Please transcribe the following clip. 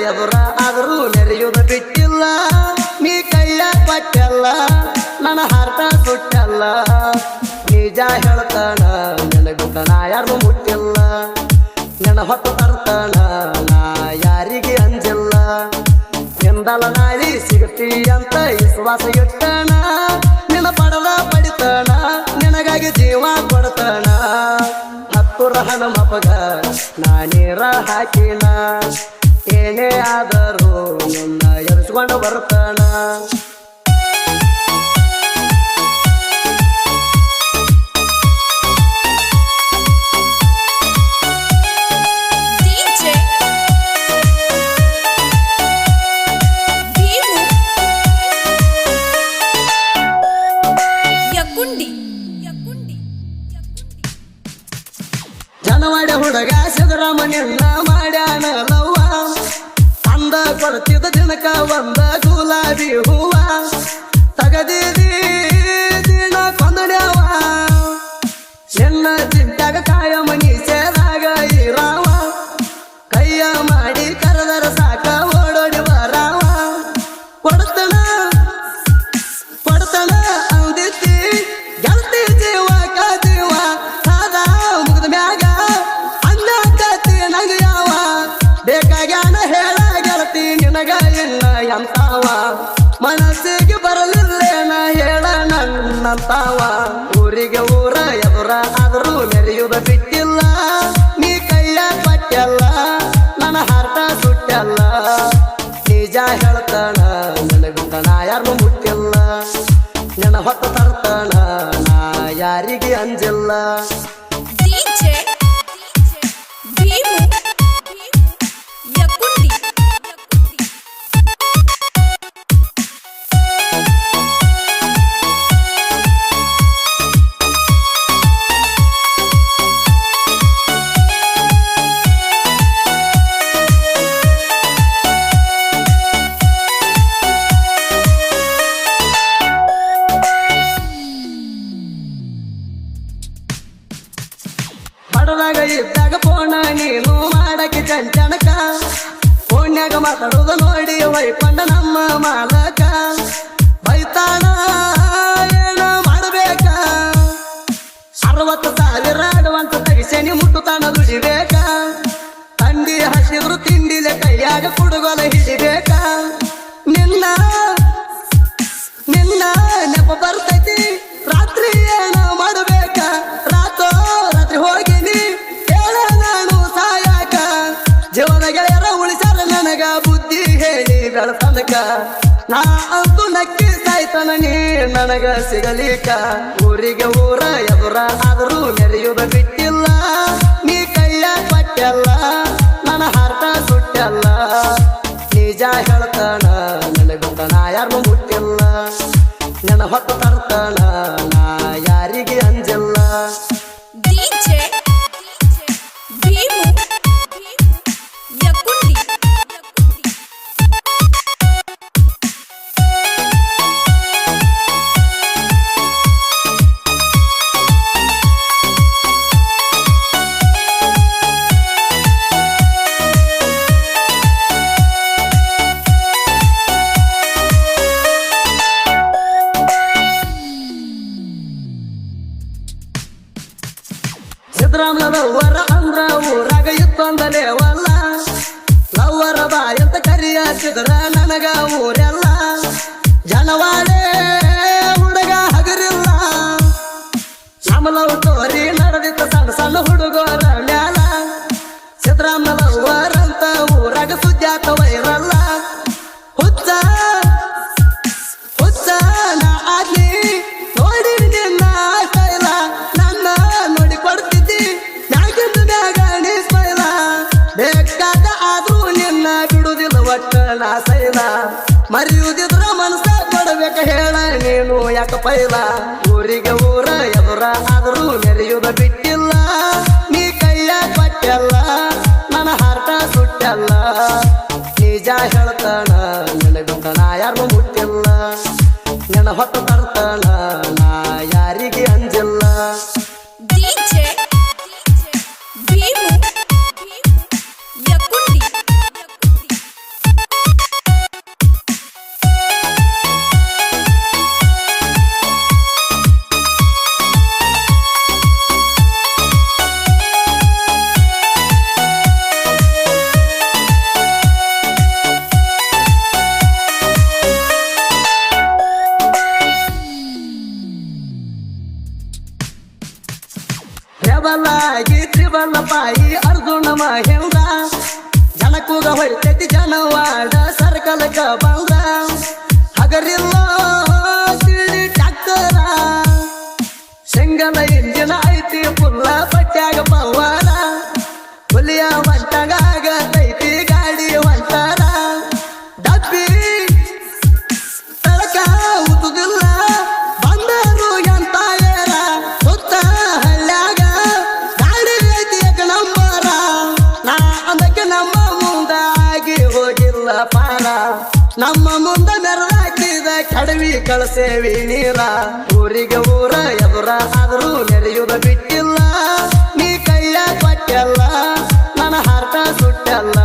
ಎದುರ ಆದರೂ ನೆರೆಯುವುದ ಬಿಟ್ಟಿಲ್ಲ ನೀ ಕೈಯ ಪಟ್ಟಲ್ಲ ನನ್ನ ಹಾರ್ಟ ಸುಟ್ಟಲ್ಲ ನಿಜ ಹೇಳ್ತಾನ ನೆನಗುತ್ತಣ ಯಾರು ಮುಟ್ಟಿಲ್ಲ ನೆನ ಹೊತ್ತು ತರ್ತಾನ ನಾ ಯಾರಿಗೆ ಅಂಜಿಲ್ಲ ಎಂದಲ ನಾಳಿ ಸಿಗತಿ ಅಂತ ವಿಶ್ವಾಸ ಇಟ್ಟಣ ನಿನ್ನ ಪಡದ ಪಡಿತಾನ ನಿನಗಾಗಿ ಜೀವ ಕೊಡ್ತಾನ ಹತ್ತುರ ಹನುಮಪ್ಪಗ ನಾ ನೀರ ಹಾಕಿನ ಏನೇ ಆದರೂ ನಿನ್ನ ಎರಿಸ್ಕೊಂಡು ಬರ್ತಾನ ಜನವಾಡ ಹುಡುಗ ಸಿದ್ದರಾಮಯ್ಯನ ಮಾಡ್ಯಾನ ಲವ್ವ ಅಂದ ಕೊಡ್ತಿದ್ದ ದಿನಕ ಒಂದ ಗುಲಾಬಿ ಹೂವ ತಗದಿದಿ ದಿನ ಕೊಂದಡ್ಯಾವ ನಿನ್ನ ಚಿಂತಾಗ ಕಾಯ ಮನಿ ಸೇರಾಗ ಇರಾವ ಕೈಯ ಮಾಡಿ ಕರೆದರ ಸಾಕ ಓಡೋಡಿ ಬರಾವ ಕೊಡ್ತನ ಅಂದಿತ್ತಿ ಗೆಲ್ತಿ ಜೀವ ಕಾಜೀವ ಸಾದಾ ಮುಗಿದ ಮ್ಯಾಗ ಬೇಕಾಗ್ಯಾನ ಹೇಳ ಗೆಳತಿ ನಿನಗ ಇಲ್ಲ ಎಂತಾವ ಮನಸ್ಸಿಗೆ ಬರಲಿಲ್ಲೇನ ಹೇಳ ನನ್ನಂತಾವ ಊರಿಗೆ ಊರ ಎದುರ ಆದರೂ ನೆರೆಯುವುದ ಬಿಟ್ಟಿಲ್ಲ ನೀ ಕೈಯ ಪಟ್ಟಲ್ಲ ನನ್ನ ಹಾರ್ಟ ಸುಟ್ಟಲ್ಲ ನಿಜ ಹೇಳ್ತಾನ ನನಗುತ್ತಣ ಯಾರು ಮುಟ್ಟಿಲ್ಲ ನೆನ ಹೊತ್ತು ತರ್ತಾನ ನಾ ಯಾರಿಗೆ ಅಂಜಿಲ್ಲ ಬಡದಾಗ ಇದ್ದಾಗ ಫೋನ ನೀನು ಮಾಡಕ್ಕೆ ಚಂಚನಕ ಫೋನ್ಯಾಗ ಮಾತಾಡೋದು ನೋಡಿ ವೈಕೊಂಡ ನಮ್ಮ ಮಾಲಕ ಬೈತಾನ ಏನ ಮಾಡಬೇಕ 60,000 ಅಡ್ವಾನ್ಸ್ ತೆಗಿಸೇನಿ ಮುಟ್ಟುತ್ತಾನ ದುಡಿಬೇಕ ತಂಡಿ ಹಸಿದ್ರು ತಿಂಡಿಲೆ ಕೈಯಾಗ ಕುಡುಗೋಲ ಹಿಡಿಬೇಕ ನಿನ್ನ ನೆಪ ಬರ್ತೈತಿ ರಾತ್ರಿ ಏನ ಮಾಡಬೇಕ ರಾತ್ರಿ ಹೋಗಿನಿ ಹೇಳ ನಾನು ಸಾಯಾಕ ಜೀವನ ಗೆಳೆಯರ ಉಳಿಸಾರ ನನಗ ಬುದ್ಧಿ ಹೇಳಿ ಬೆಳತನಕ ನಾ ಅಂತೂ ನಕ್ಕಿ ಸಾಯ್ತನ ನೀ ನನಗ ಸಿಗಲಿಕ ಊರಿಗೆ ಊರ ಎದುರ ಆದರೂ ನೆರೆಯುವುದ ಬಿಟ್ಟಿಲ್ಲ ನೀ ಕೈಯ ಪಟ್ಟಲ್ಲ ನನ್ನ ಹಾರ್ಟ ಸುಟ್ಟಲ್ಲ ನಿಜ ಹೇಳ್ತಾನ ನನಗುತ್ತಣ ಯಾರು ಮುಟ್ಟಿಲ್ಲ ನೆನ ಹೊತ್ತು ತರ್ತಾನ ನಾ ಯಾರಿಗೆ ಅಂಜಿಲ್ಲ ಸಿದ್ದರಾಮಯ್ಯ ಲವ್ವರ ಅಂದ್ರ ಊರಾಗ ಇತ್ತೊಂದಲೇವಲ್ಲ ಲವ್ವರ ಬಾ ಅಂತ ಕರಿಯಾತಿದ್ರ ನನಗ ಊರೆಲ್ಲ ಜನವಾಡೆ ಹುಡುಗ ಹಗರಿಲ್ಲ ನಮ್ಮ ಲವ್ ಸ್ಟೋರಿ ನಡೆದಿತ್ತ ಸಣ್ಣ ಸಣ್ಣ ಹುಡುಗರ ಮ್ಯಾಲ ಸಿದ್ದರಾಮಯ್ಯ ಲವ್ವರ ಅಂತ ಊರಾಗ ಸುದ್ಯಾತ ವೈರಲ್ಲ ಹುಚ್ಚ ನಾ ಆಗ್ಲಿ ನೋಡಿ ನಿನ್ನ ಸ್ಟೈಲ ನನ್ನ ನೋಡಿ ಕೊಡ್ತಿದ್ದಿ ಮ್ಯಾಗಿಂದ ಮ್ಯಾಗಣಿ ಸ್ಮೈಲ ಬೇಕಾದ ಆದ್ರೂ ನಿನ್ನ ಬಿಡುದಿಲ್ಲ ಒಟ್ಟ ನಾ ಸೈಲ ಮರೆಯುವುದಿದ್ರ ಮನಸ್ಸ ಕೊಡಬೇಕ ಹೇಳ ನೀನು ಯಾಕ ಪೈಲ ಊರಿಗೆ ಊರ ಎದುರ ಆದರೂ ನೆರೆಯುವುದ ಬಿಟ್ಟಿಲ್ಲ ನೀ ಕೈಯ ಪಟ್ಟಲ್ಲ ನನ್ನ ಹಾರ್ಟ ಸುಟ್ಟಲ್ಲ ನಿಜ ಹೇಳ್ತಾನ ನನಗುತ್ತಣ ಯಾರು ಮುಟ್ಟಿಲ್ಲ ನೆನ ಹೊತ್ತು ತರ್ತಾನ ನಾ ಯಾರಿಗೆ ಅಂಜಿಲ್ಲ ವಲ್ಲಪಾಯಿ ಅರ್ಜುನ ಮಹೇಂದ್ರ ಜನಕೂಗ ಹೊಳಿತೈತಿ ಜನವಾಡ ಸರ್ಕಲಕ ಬಂದ ಹಗರಿಲ್ಲ ತಿಳಿ ಟ್ಯಾಕ್ಟರ ಸಿಂಗಲ ಇಂಜಿನ ಐತಿ ಪುಲ್ಲ ಪಟ್ಯಾಗ ಪವಾರ ಹುಲಿಯ ಹೊಂಟಾಗ ತೈತಿ ಗಾಡಿ ಹೊಂಟಾರ ಡಬ್ಬಿ ತಳಕ ಉತ್ತುದಿಲ್ಲ ಬಂದರು ಎಂತ ಏರ ಸುತ್ತ ಹಳ್ಳ್ಯಾಗ ಗಾಡಿ ಐತಿ ನಂಬರ ನಾ ಅದಕ್ಕೆ ನಮ್ಮ ಮುಂದಾಗಿ ಹೋಗಿಲ್ಲ ಪಾರ ನಮ್ಮ ಮುಂದ ಮೆರದಾಕಿದ ಕಡವಿ ಕಳಸೇವಿ ನೀರ ಊರಿಗೆ ಊರ ಎದುರ ಆದರೂ ನೆರೆಯುವುದ ಬಿಟ್ಟಿಲ್ಲ ನೀ ಕೈಯ ಕೊಟ್ಟಲ್ಲ ನನ್ನ ಹಾರ್ಟ ಸುಟ್ಟಲ್ಲ